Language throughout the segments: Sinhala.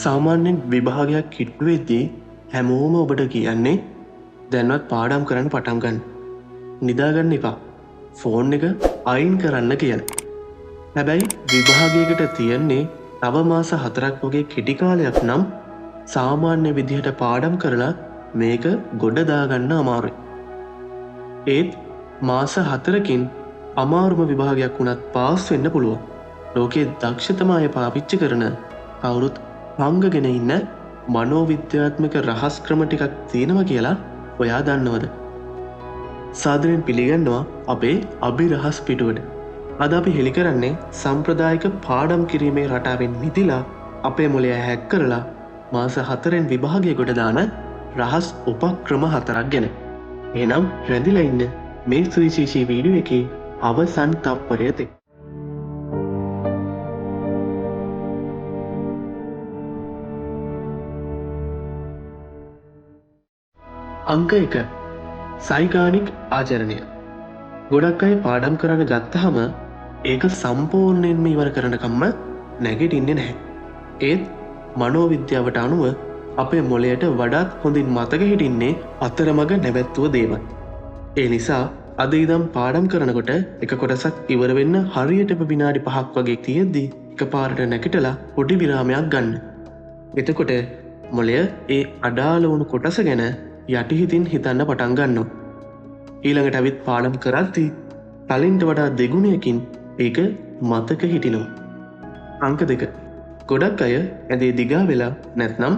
සාමාන්‍යයෙන් විභාගයක් කිට්ටු වෙද්දී හැමෝම ඔබට කියන්නේ දැන්වත් පාඩම් කරන්න පටන් ගන්න. නිදාගන්න එපා. ෆෝන් එක අයින් කරන්න කියලා. හැබැයි විභාගයකට තියෙන්නේ තව මාස 4ක් වගේ කෙටි කාලයක් නම් සාමාන්‍ය විදිහට පාඩම් කරලා මේක ගොඩ දාගන්න අමාරුයි. ඒත් මාස 4කින් අමාරුම විභාගයක් වුණත් පාස් වෙන්න පුළුවන්. ලෝකයේ දක්ෂතම අය පාවිච්චි කරන කවුරුත් හංගගෙන ඉන්න මනෝවිද්‍යාත්මක රහස් ක්‍රම ටිකක් තියෙනවා කියලා ඔයා දන්නවද? සාදරයෙන් පිළිගන්නවා අපේ අභිරහස් පිටුවට. අද අපි හෙළි කරන්නේ සම්ප්‍රදායික පාඩම් කිරීමේ රටාවෙන් මිදිලා අපේ මොළය හැක් කරලා මාස 4න් විභාගය කොට දාන රහස් උපක්‍රම 4ක් ගැන. එහෙනම් රැඳිලා ඉන්න මේ සුවිශේෂී වීඩියෝ එකේ අවසන් තප්පරය තෙක්. අංක 1 සයිගානික් ආචරණය. ගොඩක් අය පාඩම් කරන්න ගත්තහම ඒක සම්පූර්ණයෙන්ම ඉවර කරනකම්ම නැගිටින්නේ නැහැ. ඒත් මනෝවිද්‍යාවට අනුව අපේ මොළයට වඩාත් හොඳින් මතක හිටින්නේ අතරමඟ නැවැත්තුව දේවල්. ඒ නිසා අද ඉදම් පාඩම් කරනකොට එක කොටසක් ඉවර වෙන්න හරියටම විනාඩි 5ක් වගේ තියෙද්දී එකපාරට නැගිටලා පොඩි විරාමයක් ගන්න. එතකොට මොළය ඒ අඩාල වුණු කොටස ගැන යටිහිතින් හිතන්න පටන් ගන්නවා. ඊළඟට ඇවිත් පාඩම් කරද්දී කලින්ට වඩා දෙගුණයකින් ඒක මතක හිටිනවා. අංක 2 ගොඩක් අය ඇඳේ දිගා වෙලා නැත්නම්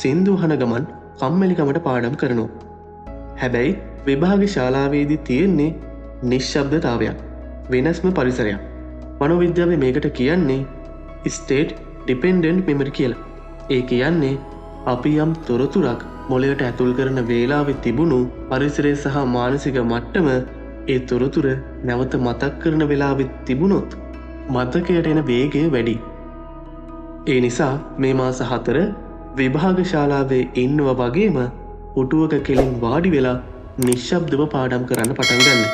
සින්දු අහන ගමන් කම්මැලිකමට පාඩම් කරනවා. හැබැයි විභාග ශාලාවේදී තියෙන්නේ නිශ්ශබ්දතාවයක්, වෙනස්ම පරිසරයක්. මනෝවිද්‍යාවේ මේකට කියන්නේ ස්ටේට් ඩිපෙන්ඩන්ට් මෙමරි කියලා. ඒ කියන්නේ අපි යම් තොරතුරක් මොළයට ඇතුල් කරන වේලාවෙ තිබුණු පරිසරය සහ මානසික මට්ටම ඒ තොරතුර නැවත මතක් කරන වෙලාවෙ තිබුණොත් මතකයට එන වේගය වැඩි. ඒ නිසා මේ මාස 4 විභාග ශාලාවේ ඉන්නව වගේම පුටුවක කෙලින් වාඩි වෙලා නිශ්ශබ්දව පාඩම් කරන්න පටන් ගන්න.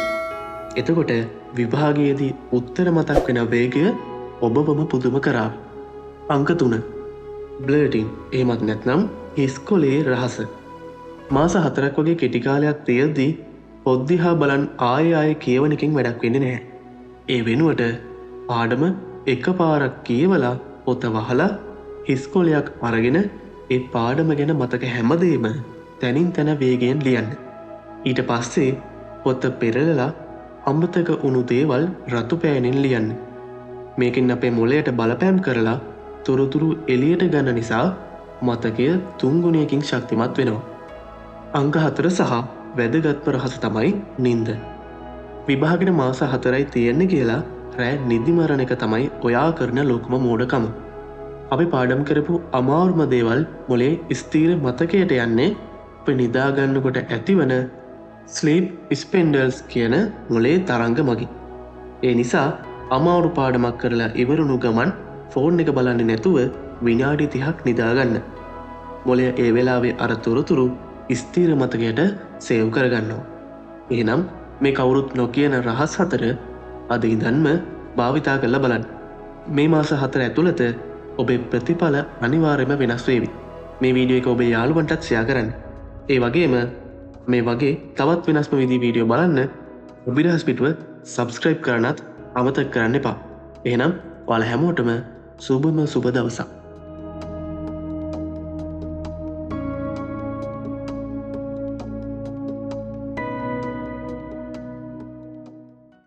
එතකොට විභාගයේදී උත්තර මතක් වෙන වේගය ඔබවම පුදුම කරා. අංක 3 බ්ලර්ටින් එහෙමත් නැත්නම් ඉස්කොලේ රහස. මාස 4ක් වගේ කෙටි කාලයක් තියෙද්දී පොත් දිහා බලන් ආයෙ කියවන එකෙන් වැඩක් වෙන්නේ නැහැ. ඒ වෙනුවට පාඩම එකපාරක් කියවලා පොත වහලා ඉස්කොලයක් අරගෙන ඒ පාඩම ගැන මතක හැමදේම තනින් තන වේගයෙන් ලියන්න. ඊට පස්සේ පොත පෙරලලා අමතක වුණු දේවල් රතු පෑනෙන් ලියන්න. මේකෙන් අපේ මොළයට බලපෑම් කරලා තොරතුරු එළියට ගන්න නිසා මතකය 3 ගුණයකින් ශක්තිමත් වෙනවා. අංක 4 සහ වැදගත්ම රහස තමයි නිින්ද. විභාගෙට මාස 4යි තියෙන්නේ කියලා රෑ නිදි මරණ එක තමයි ඔයා කරන ලොකුම මෝඩකම. අපි පාඩම් කරපු අමාරුම දේවල් මොලේ ස්ථීර මතකයට යන්නේ අපි නිදා ගන්නකොට ඇතිවන ස්ලීප් ස්පෙන්ඩල්ස් කියන මොලේ තරංග මගින්. ඒ නිසා අමාරු පාඩමක් කරලා ඉවරුණු ගමන් ෆෝන් එක බලන්නේ නැතුව විනාඩි 30ක් නිදාගන්න. මොළය ඒ වෙලාවේ අර තොරතුරු ස්ථීර මතකයට සේව් කරගන්නවා. එහෙනම් මේ කවුරුත් නොකියන රහස් 4 අද ඉඳන්ම භාවිතා කරලා බලන්න. මේ මාස 4 ඇතුළත ඔබේ ප්‍රතිඵල අනිවාර්යයෙන්ම වෙනස් වේවි. මේ වීඩියෝ එක ඔබේ යාළුවන්ටත් ෂෙයා කරන්න. ඒ වගේම මේ වගේ තවත් වෙනස්ම විදිහේ වීඩියෝ බලන්න අභිරහස් පිටුව සබ්ස්ක්‍රයිබ් කරන්නත් අමතක කරන්න එපා. එහෙනම් ඔයාලා හැමෝටම සුබම සුබ දවසක්.